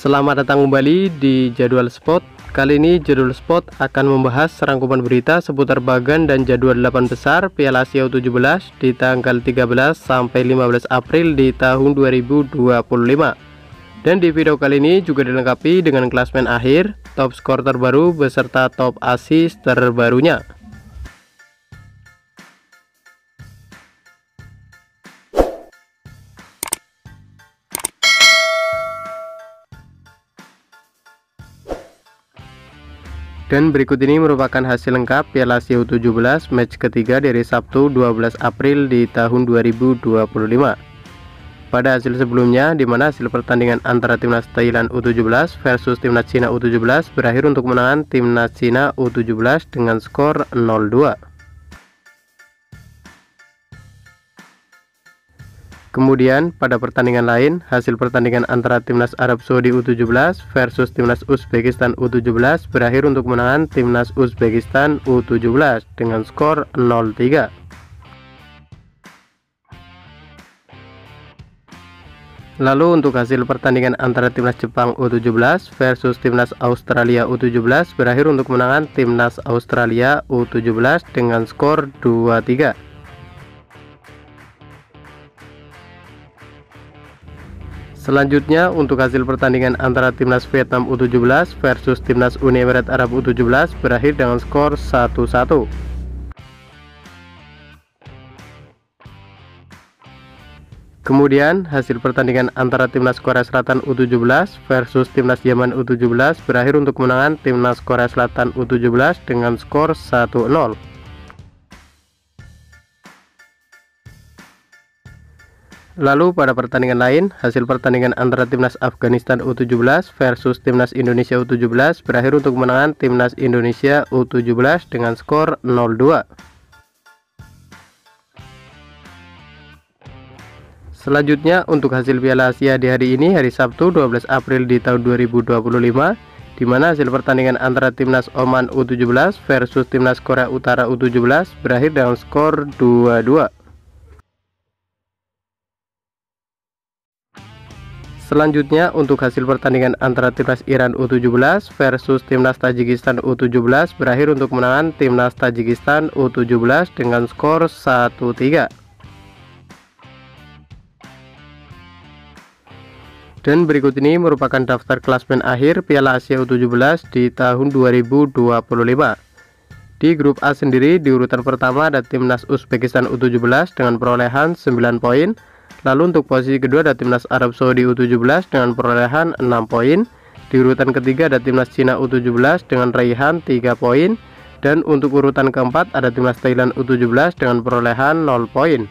Selamat datang kembali di Jadwal Spot. Kali ini Jadwal Spot akan membahas rangkuman berita seputar bagan dan jadwal 8 besar Piala Asia U17 di tanggal 13 sampai 15 April di tahun 2025. Dan di video kali ini juga dilengkapi dengan klasmen akhir, top skor terbaru beserta top assist terbarunya. Dan berikut ini merupakan hasil lengkap Piala Asia U17 match ketiga dari Sabtu 12 April di tahun 2025. Pada hasil sebelumnya, di mana hasil pertandingan antara timnas Thailand U17 versus timnas Cina U17 berakhir untuk kemenangan timnas Cina U17 dengan skor 0-2. Kemudian pada pertandingan lain, hasil pertandingan antara timnas Arab Saudi U17 versus timnas Uzbekistan U17 berakhir untuk kemenangan timnas Uzbekistan U17 dengan skor 0-3. Lalu untuk hasil pertandingan antara timnas Jepang U17 versus timnas Australia U17 berakhir untuk kemenangan timnas Australia U17 dengan skor 2-3. Selanjutnya untuk hasil pertandingan antara timnas Vietnam U17 versus timnas Uni Emirat Arab U17 berakhir dengan skor 1-1. Kemudian hasil pertandingan antara timnas Korea Selatan U17 versus timnas Yaman U17 berakhir untuk kemenangan timnas Korea Selatan U17 dengan skor 1-0. Lalu pada pertandingan lain, hasil pertandingan antara timnas Afghanistan U17 versus timnas Indonesia U17 berakhir untuk kemenangan timnas Indonesia U17 dengan skor 0-2. Selanjutnya untuk hasil Piala Asia di hari ini, hari Sabtu 12 April di tahun 2025, di mana hasil pertandingan antara timnas Oman U17 versus timnas Korea Utara U17 berakhir dengan skor 2-2. Selanjutnya untuk hasil pertandingan antara timnas Iran U17 versus timnas Tajikistan U17 berakhir untuk kemenangan timnas Tajikistan U17 dengan skor 1-3. Dan berikut ini merupakan daftar klasmen akhir Piala Asia U17 di tahun 2025. Di grup A sendiri di urutan pertama ada timnas Uzbekistan U17 dengan perolehan 9 poin. Lalu untuk posisi kedua ada timnas Arab Saudi U17 dengan perolehan 6 poin. Di urutan ketiga ada timnas Cina U17 dengan raihan 3 poin. Dan untuk urutan keempat ada timnas Thailand U17 dengan perolehan 0 poin.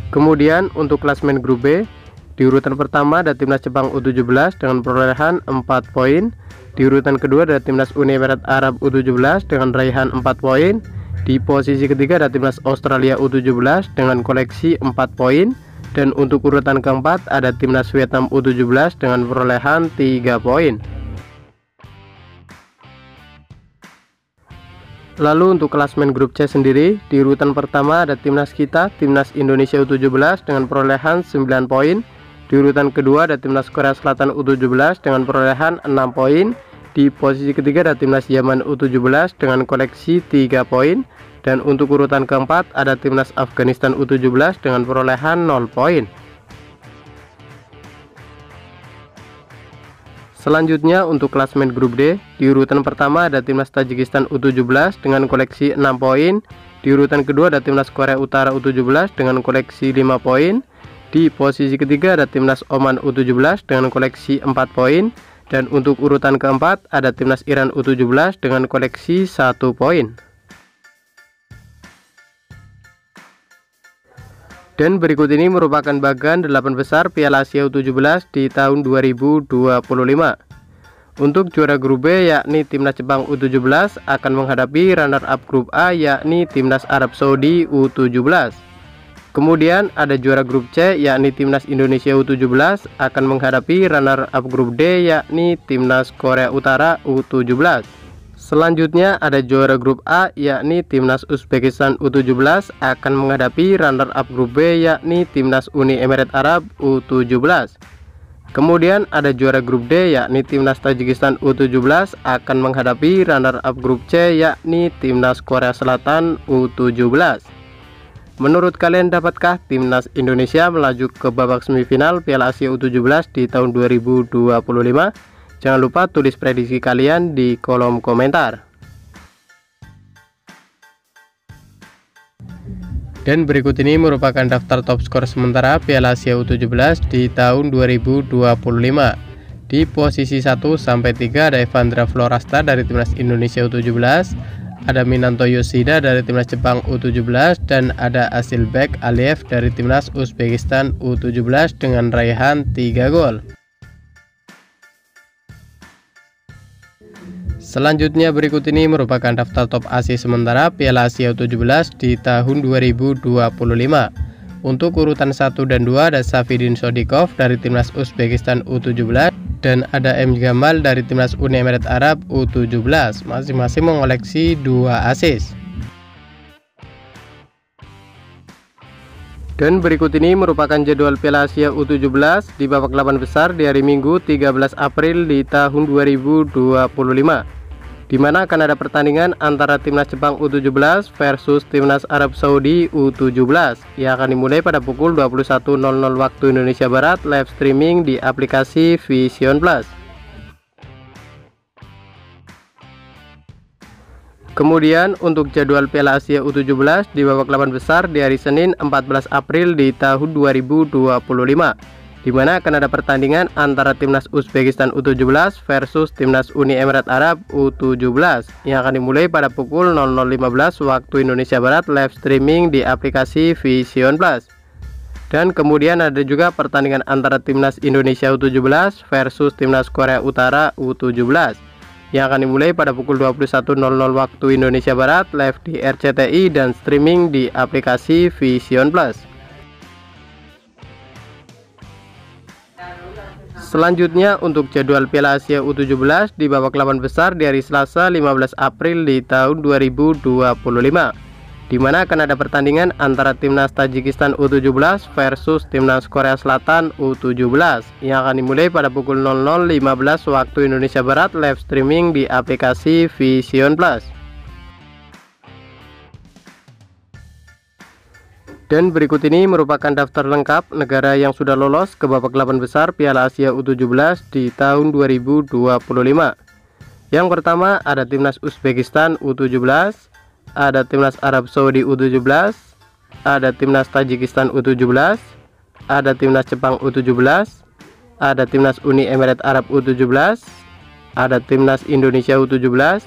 Kemudian untuk klasmen grup B, di urutan pertama ada timnas Jepang U17 dengan perolehan 4 poin. Di urutan kedua ada timnas Uni Emirat Arab U17 dengan raihan 4 poin. Di posisi ketiga ada timnas Australia U17 dengan koleksi 4 poin. Dan untuk urutan keempat ada timnas Vietnam U17 dengan perolehan 3 poin. Lalu untuk klasmen grup C sendiri, di urutan pertama ada timnas kita, timnas Indonesia U17 dengan perolehan 9 poin. Di urutan kedua ada timnas Korea Selatan U17 dengan perolehan 6 poin. Di posisi ketiga ada timnas Yaman U17 dengan koleksi 3 poin. Dan untuk urutan keempat ada timnas Afghanistan U17 dengan perolehan 0 poin. Selanjutnya untuk klasmen grup D, di urutan pertama ada timnas Tajikistan U17 dengan koleksi 6 poin. Di urutan kedua ada timnas Korea Utara U17 dengan koleksi 5 poin. Di posisi ketiga ada timnas Oman U17 dengan koleksi 4 poin. Dan untuk urutan keempat ada timnas Iran U17 dengan koleksi 1 poin. Dan berikut ini merupakan bagan 8 besar Piala Asia U17 di tahun 2025. Untuk juara grup B yakni timnas Jepang U17 akan menghadapi runner up grup A yakni timnas Arab Saudi U17. Kemudian ada juara grup C yakni timnas Indonesia U17 akan menghadapi runner up grup D yakni timnas Korea Utara U17. Selanjutnya ada juara grup A yakni Timnas Uzbekistan U17 akan menghadapi runner up grup B yakni Timnas Uni Emirat Arab U17. Kemudian ada juara grup D yakni Timnas Tajikistan U17 akan menghadapi runner up grup C yakni Timnas Korea Selatan U17. Menurut kalian, dapatkah Timnas Indonesia melaju ke babak semifinal Piala Asia U17 di tahun 2025? Jangan lupa tulis prediksi kalian di kolom komentar. Dan berikut ini merupakan daftar top skor sementara Piala Asia U17 di tahun 2025. Di posisi 1 sampai 3 ada Evandra Florasta dari Timnas Indonesia U17, ada Minanto Yoshida dari Timnas Jepang U17, dan ada Asilbek Aliyev dari Timnas Uzbekistan U17 dengan raihan 3 gol. Selanjutnya berikut ini merupakan daftar top ASI sementara Piala Asia U17 di tahun 2025. Untuk urutan 1 dan 2 ada Safidin Shodikov dari Timnas Uzbekistan U17 dan ada M. Gamal dari Timnas Uni Emirat Arab U17, masing-masing mengoleksi 2 assist. Dan berikut ini merupakan jadwal Piala Asia U17 di babak 8 besar di hari Minggu 13 April di tahun 2025, di mana akan ada pertandingan antara Timnas Jepang U17 versus Timnas Arab Saudi U17 yang akan dimulai pada pukul 21.00 waktu Indonesia Barat, live streaming di aplikasi Vision Plus. Kemudian untuk jadwal Piala Asia U17 di babak 8 besar di hari Senin 14 April di tahun 2025, di mana akan ada pertandingan antara Timnas Uzbekistan U17 versus Timnas Uni Emirat Arab U17 yang akan dimulai pada pukul 00.15 waktu Indonesia Barat, live streaming di aplikasi Vision Plus. Dan kemudian ada juga pertandingan antara Timnas Indonesia U17 versus Timnas Korea Utara U17 yang akan dimulai pada pukul 21.00 waktu Indonesia Barat, live di RCTI dan streaming di aplikasi Vision Plus. Selanjutnya untuk jadwal Piala Asia U17 di babak 8 besar di hari Selasa 15 April di tahun 2025, di mana akan ada pertandingan antara Timnas Tajikistan U17 versus Timnas Korea Selatan U17 yang akan dimulai pada pukul 00.15 waktu Indonesia Barat, live streaming di aplikasi Vision Plus. Dan berikut ini merupakan daftar lengkap negara yang sudah lolos ke babak 8 besar Piala Asia U17 di tahun 2025. Yang pertama ada Timnas Uzbekistan U17, ada Timnas Arab Saudi U17, ada Timnas Tajikistan U17, ada Timnas Jepang U17, ada Timnas Uni Emirat Arab U17, ada Timnas Indonesia U17,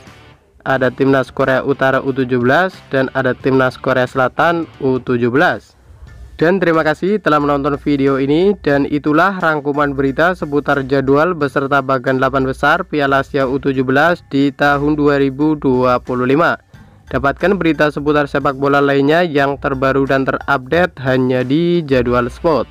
ada Timnas Korea Utara U17, dan ada Timnas Korea Selatan U17. Dan terima kasih telah menonton video ini, dan itulah rangkuman berita seputar jadwal beserta bagian 8 besar Piala Asia U17 di tahun 2025. Dapatkan berita seputar sepak bola lainnya yang terbaru dan terupdate hanya di Jadwal Sport.